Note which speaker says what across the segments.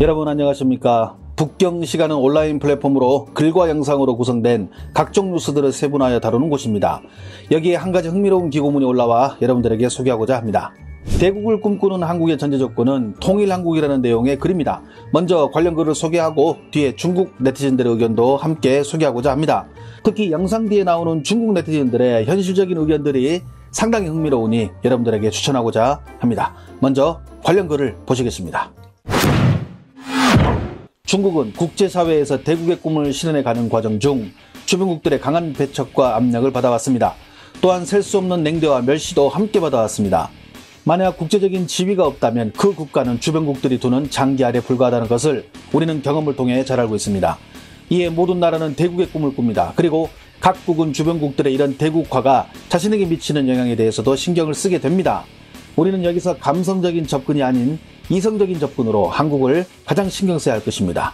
Speaker 1: 여러분 안녕하십니까? 북경시간은 온라인 플랫폼으로 글과 영상으로 구성된 각종 뉴스들을 세분화하여 다루는 곳입니다. 여기에 한 가지 흥미로운 기고문이 올라와 여러분들에게 소개하고자 합니다. 대국을 꿈꾸는 한국의 전제 조건은 통일한국이라는 내용의 글입니다. 먼저 관련 글을 소개하고 뒤에 중국 네티즌들의 의견도 함께 소개하고자 합니다. 특히 영상 뒤에 나오는 중국 네티즌들의 현실적인 의견들이 상당히 흥미로우니 여러분들에게 추천하고자 합니다. 먼저 관련 글을 보시겠습니다. 중국은 국제사회에서 대국의 꿈을 실현해가는 과정 중 주변국들의 강한 배척과 압력을 받아왔습니다. 또한 셀 수 없는 냉대와 멸시도 함께 받아왔습니다. 만약 국제적인 지위가 없다면 그 국가는 주변국들이 두는 장기 아래 불과하다는 것을 우리는 경험을 통해 잘 알고 있습니다. 이에 모든 나라는 대국의 꿈을 꿉니다. 그리고 각국은 주변국들의 이런 대국화가 자신에게 미치는 영향에 대해서도 신경을 쓰게 됩니다. 우리는 여기서 감성적인 접근이 아닌 이성적인 접근으로 한국을 가장 신경 써야 할 것입니다.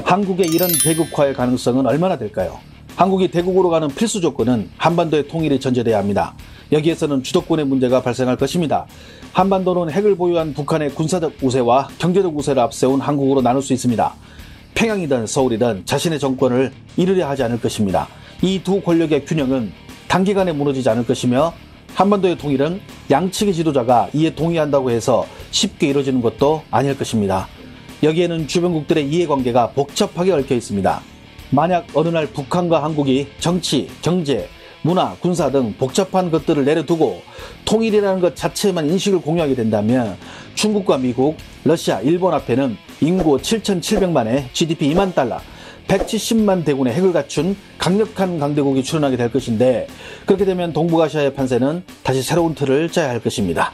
Speaker 1: 한국의 이런 대국화의 가능성은 얼마나 될까요? 한국이 대국으로 가는 필수 조건은 한반도의 통일이 전제돼야 합니다. 여기에서는 주도권의 문제가 발생할 것입니다. 한반도는 핵을 보유한 북한의 군사적 우세와 경제적 우세를 앞세운 한국으로 나눌 수 있습니다. 평양이든 서울이든 자신의 정권을 이루려 하지 않을 것입니다. 이 두 권력의 균형은 단기간에 무너지지 않을 것이며 한반도의 통일은 양측의 지도자가 이에 동의한다고 해서 쉽게 이루어지는 것도 아닐 것입니다. 여기에는 주변국들의 이해관계가 복잡하게 얽혀 있습니다. 만약 어느 날 북한과 한국이 정치, 경제, 문화, 군사 등 복잡한 것들을 내려두고 통일이라는 것 자체에만 인식을 공유하게 된다면 중국과 미국, 러시아, 일본 앞에는 인구 7,700만에 GDP 2만 달러, 170만 대군의 핵을 갖춘 강력한 강대국이 출현하게 될 것인데 그렇게 되면 동북아시아의 판세는 다시 새로운 틀을 짜야 할 것입니다.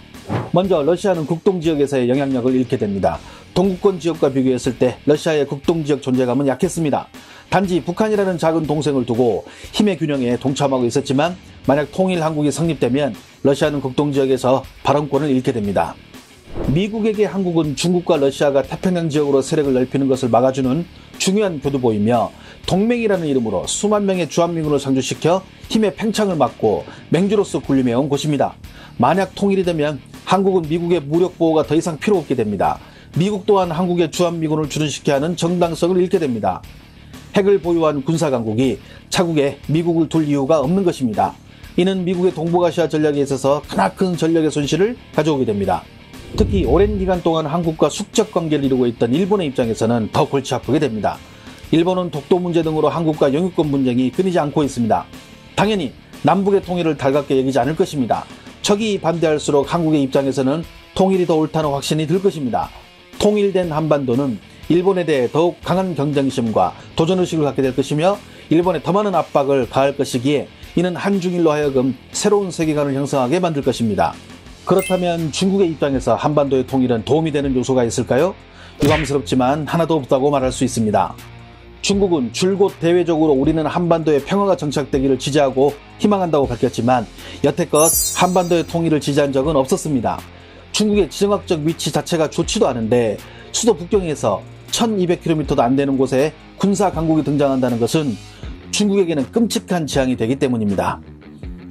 Speaker 1: 먼저 러시아는 국동지역에서의 영향력을 잃게 됩니다. 동구권 지역과 비교했을 때 러시아의 국동지역 존재감은 약했습니다. 단지 북한이라는 작은 동생을 두고 힘의 균형에 동참하고 있었지만 만약 통일한국이 성립되면 러시아는 국동지역에서 발언권을 잃게 됩니다. 미국에게 한국은 중국과 러시아가 태평양 지역으로 세력을 넓히는 것을 막아주는 중요한 교두보이며 동맹이라는 이름으로 수만 명의 주한미군을 상주시켜 힘의 팽창을 막고 맹주로서 군림해온 곳입니다. 만약 통일이 되면 한국은 미국의 무력 보호가 더 이상 필요 없게 됩니다. 미국 또한 한국의 주한미군을 주둔시켜야 하는 정당성을 잃게 됩니다. 핵을 보유한 군사강국이 차국에 미국을 둘 이유가 없는 것입니다. 이는 미국의 동북아시아 전략에 있어서 크나큰 전력의 손실을 가져오게 됩니다. 특히 오랜 기간 동안 한국과 숙적 관계를 이루고 있던 일본의 입장에서는 더 골치 아프게 됩니다. 일본은 독도 문제 등으로 한국과 영유권 분쟁이 끊이지 않고 있습니다. 당연히 남북의 통일을 달갑게 여기지 않을 것입니다. 적이 반대할수록 한국의 입장에서는 통일이 더 옳다는 확신이 들 것입니다. 통일된 한반도는 일본에 대해 더욱 강한 경쟁심과 도전의식을 갖게 될 것이며 일본에 더 많은 압박을 가할 것이기에 이는 한중일로 하여금 새로운 세계관을 형성하게 만들 것입니다. 그렇다면 중국의 입장에서 한반도의 통일은 도움이 되는 요소가 있을까요? 유감스럽지만 하나도 없다고 말할 수 있습니다. 중국은 줄곧 대외적으로 우리는 한반도의 평화가 정착되기를 지지하고 희망한다고 밝혔지만 여태껏 한반도의 통일을 지지한 적은 없었습니다. 중국의 지정학적 위치 자체가 좋지도 않은데 수도 북경에서 1200km도 안 되는 곳에 군사 강국이 등장한다는 것은 중국에게는 끔찍한 재앙이 되기 때문입니다.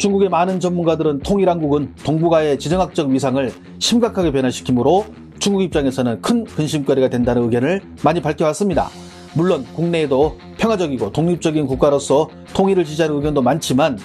Speaker 1: 중국의 많은 전문가들은 통일한국은 동북아의 지정학적 위상을 심각하게 변화시키므로 중국 입장에서는 큰 근심거리가 된다는 의견을 많이 밝혀왔습니다. 물론 국내에도 평화적이고 독립적인 국가로서 통일을 지지하는 의견도 많지만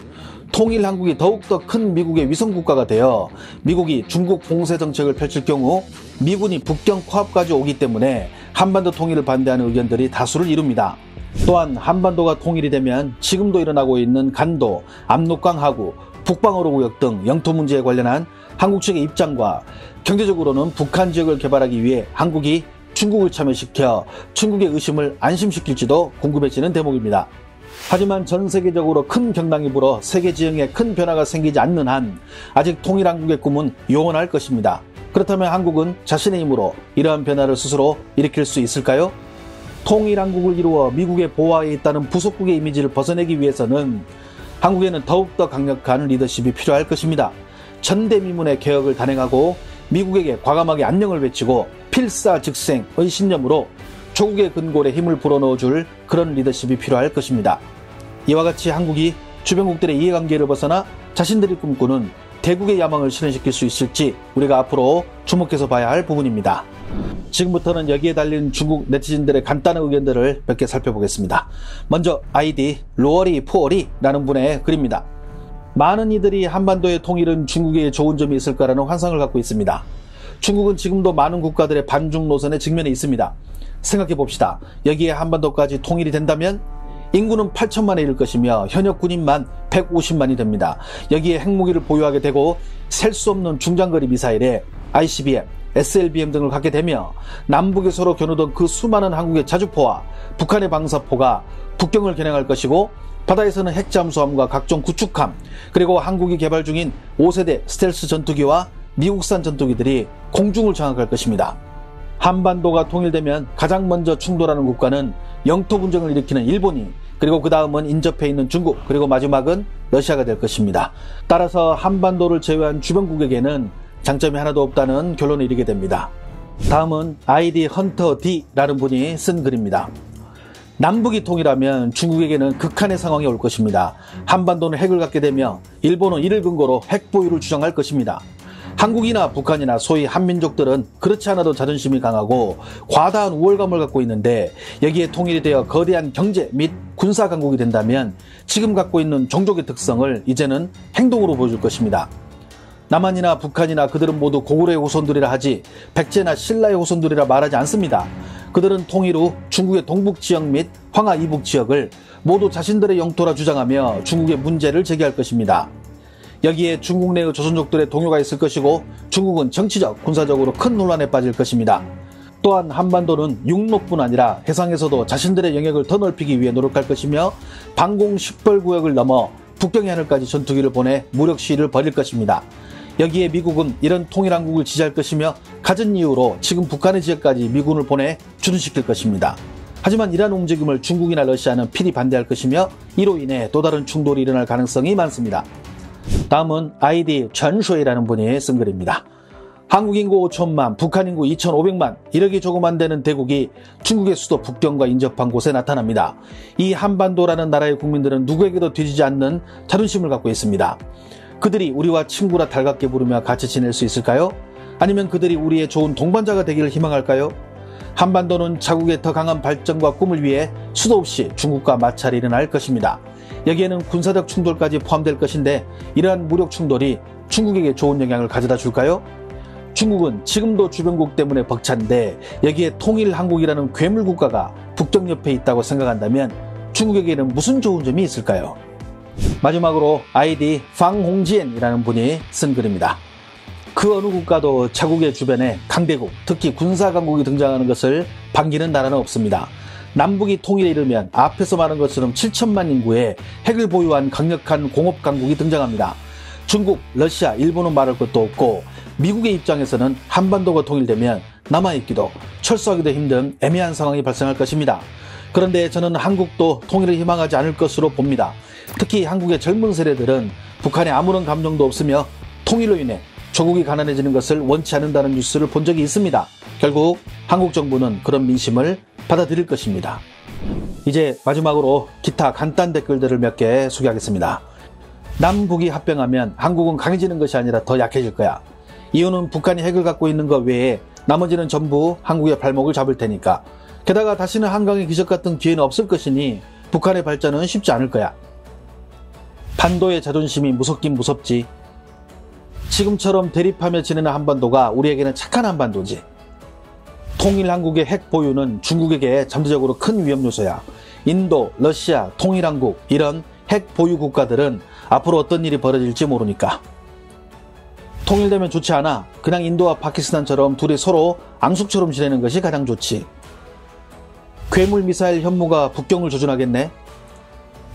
Speaker 1: 통일한국이 더욱더 큰 미국의 위성국가가 되어 미국이 중국 봉쇄 정책을 펼칠 경우 미군이 북경 코앞까지 오기 때문에 한반도 통일을 반대하는 의견들이 다수를 이룹니다. 또한 한반도가 통일이 되면 지금도 일어나고 있는 간도, 압록강 하구, 북방어로 구역 등 영토 문제에 관련한 한국 측의 입장과 경제적으로는 북한 지역을 개발하기 위해 한국이 중국을 참여시켜 중국의 의심을 안심시킬지도 궁금해지는 대목입니다. 하지만 전 세계적으로 큰 경랑이 불어 세계 지형에 큰 변화가 생기지 않는 한 아직 통일한국의 꿈은 요원할 것입니다. 그렇다면 한국은 자신의 힘으로 이러한 변화를 스스로 일으킬 수 있을까요? 통일한국을 이루어 미국의 보호하에 있다는 부속국의 이미지를 벗어내기 위해서는 한국에는 더욱더 강력한 리더십이 필요할 것입니다. 전대미문의 개혁을 단행하고 미국에게 과감하게 안녕을 외치고 필사즉생의 신념으로 조국의 근골에 힘을 불어넣어줄 그런 리더십이 필요할 것입니다. 이와 같이 한국이 주변국들의 이해관계를 벗어나 자신들이 꿈꾸는 대국의 야망을 실현시킬 수 있을지 우리가 앞으로 주목해서 봐야 할 부분입니다. 지금부터는 여기에 달린 중국 네티즌들의 간단한 의견들을 몇 개 살펴보겠습니다. 먼저 아이디 로어리4월이라는 분의 글입니다. 많은 이들이 한반도의 통일은 중국에 좋은 점이 있을 거라는 환상을 갖고 있습니다. 중국은 지금도 많은 국가들의 반중 노선에 직면해 있습니다. 생각해봅시다. 여기에 한반도까지 통일이 된다면 인구는 8천만에 이를 것이며 현역 군인만 150만이 됩니다. 여기에 핵무기를 보유하게 되고 셀 수 없는 중장거리 미사일에 ICBM, SLBM 등을 갖게 되며 남북에 서로 겨누던 그 수많은 한국의 자주포와 북한의 방사포가 북경을 겨냥할 것이고 바다에서는 핵잠수함과 각종 구축함 그리고 한국이 개발 중인 5세대 스텔스 전투기와 미국산 전투기들이 공중을 장악할 것입니다. 한반도가 통일되면 가장 먼저 충돌하는 국가는 영토 분쟁을 일으키는 일본이 그리고 그 다음은 인접해 있는 중국 그리고 마지막은 러시아가 될 것입니다. 따라서 한반도를 제외한 주변국에게는 장점이 하나도 없다는 결론에 이르게 됩니다. 다음은 아이디 헌터 D라는 분이 쓴 글입니다. 남북이 통일하면 중국에게는 극한의 상황이 올 것입니다. 한반도는 핵을 갖게 되며 일본은 이를 근거로 핵 보유를 주장할 것입니다. 한국이나 북한이나 소위 한민족들은 그렇지 않아도 자존심이 강하고 과다한 우월감을 갖고 있는데 여기에 통일이 되어 거대한 경제 및 군사 강국이 된다면 지금 갖고 있는 종족의 특성을 이제는 행동으로 보여줄 것입니다. 남한이나 북한이나 그들은 모두 고구려의 후손들이라 하지 백제나 신라의 후손들이라 말하지 않습니다. 그들은 통일 후 중국의 동북지역 및 황하 이북 지역을 모두 자신들의 영토라 주장하며 중국의 문제를 제기할 것입니다. 여기에 중국 내의 조선족들의 동요가 있을 것이고 중국은 정치적, 군사적으로 큰 논란에 빠질 것입니다. 또한 한반도는 육로뿐 아니라 해상에서도 자신들의 영역을 더 넓히기 위해 노력할 것이며 방공 10벌구역을 넘어 북경의 하늘까지 전투기를 보내 무력 시위를 벌일 것입니다. 여기에 미국은 이런 통일한국을 지지할 것이며 갖은 이유로 지금 북한의 지역까지 미군을 보내 주둔시킬 것입니다. 하지만 이러한 움직임을 중국이나 러시아는 필히 반대할 것이며 이로 인해 또 다른 충돌이 일어날 가능성이 많습니다. 다음은 아이디 전슈이라는 분이 쓴 글입니다. 한국 인구 5천만, 북한 인구 2,500만, 1억이 조금 안 되는 대국이 중국의 수도 북경과 인접한 곳에 나타납니다. 이 한반도라는 나라의 국민들은 누구에게도 뒤지지 않는 자존심을 갖고 있습니다. 그들이 우리와 친구라 달갑게 부르며 같이 지낼 수 있을까요? 아니면 그들이 우리의 좋은 동반자가 되기를 희망할까요? 한반도는 자국의 더 강한 발전과 꿈을 위해 수도 없이 중국과 마찰이 일어날 것입니다. 여기에는 군사적 충돌까지 포함될 것인데 이러한 무력 충돌이 중국에게 좋은 영향을 가져다 줄까요? 중국은 지금도 주변국 때문에 벅찬데 여기에 통일한국이라는 괴물국가가 북경 옆에 있다고 생각한다면 중국에게는 무슨 좋은 점이 있을까요? 마지막으로 아이디 방홍지엔이라는 분이 쓴 글입니다. 그 어느 국가도 자국의 주변에 강대국, 특히 군사강국이 등장하는 것을 반기는 나라는 없습니다. 남북이 통일에 이르면 앞에서 말한 것처럼 7천만 인구의 핵을 보유한 강력한 공업강국이 등장합니다. 중국, 러시아, 일본은 말할 것도 없고 미국의 입장에서는 한반도가 통일되면 남아있기도 철수하기도 힘든 애매한 상황이 발생할 것입니다. 그런데 저는 한국도 통일을 희망하지 않을 것으로 봅니다. 특히 한국의 젊은 세대들은 북한에 아무런 감정도 없으며 통일로 인해 조국이 가난해지는 것을 원치 않는다는 뉴스를 본 적이 있습니다. 결국 한국 정부는 그런 민심을 받아들일 것입니다. 이제 마지막으로 기타 간단 댓글들을 몇 개 소개하겠습니다. 남북이 합병하면 한국은 강해지는 것이 아니라 더 약해질 거야. 이유는 북한이 핵을 갖고 있는 것 외에 나머지는 전부 한국의 발목을 잡을 테니까. 게다가 다시는 한강의 기적 같은 기회는 없을 것이니 북한의 발전은 쉽지 않을 거야. 반도의 자존심이 무섭긴 무섭지. 지금처럼 대립하며 지내는 한반도가 우리에게는 착한 한반도지. 통일한국의 핵 보유는 중국에게 잠재적으로 큰 위험 요소야. 인도, 러시아, 통일한국 이런 핵 보유 국가들은 앞으로 어떤 일이 벌어질지 모르니까. 통일되면 좋지 않아. 그냥 인도와 파키스탄처럼 둘이 서로 앙숙처럼 지내는 것이 가장 좋지. 괴물 미사일 현무가 북경을 조준하겠네.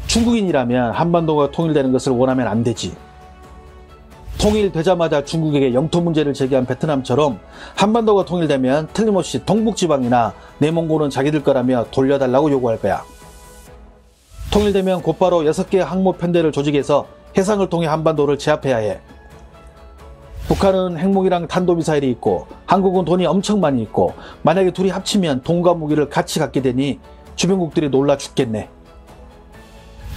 Speaker 1: 중국인이라면 한반도가 통일되는 것을 원하면 안 되지. 통일되자마자 중국에게 영토 문제를 제기한 베트남처럼 한반도가 통일되면 틀림없이 동북지방이나 내몽고는 자기들 거라며 돌려달라고 요구할 거야. 통일되면 곧바로 6개의 항모 편대를 조직해서 해상을 통해 한반도를 제압해야 해. 북한은 핵무기랑 탄도미사일이 있고 한국은 돈이 엄청 많이 있고 만약에 둘이 합치면 돈과 무기를 같이 갖게 되니 주변국들이 놀라 죽겠네.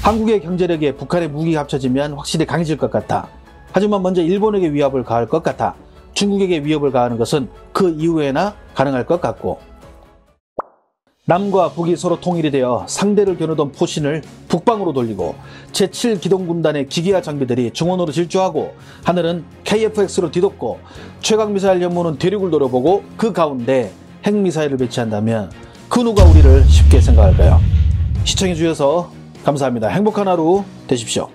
Speaker 1: 한국의 경제력에 북한의 무기가 합쳐지면 확실히 강해질 것 같아. 하지만 먼저 일본에게 위압을 가할 것 같아. 중국에게 위협을 가하는 것은 그 이후에나 가능할 것 같고, 남과 북이 서로 통일이 되어 상대를 겨누던 포신을 북방으로 돌리고 제7기동군단의 기기화 장비들이 중원으로 질주하고 하늘은 KF-X로 뒤덮고 최강미사일 연무는 대륙을 노려보고 그 가운데 핵미사일을 배치한다면 그 누가 우리를 쉽게 생각할까요? 시청해주셔서 감사합니다. 행복한 하루 되십시오.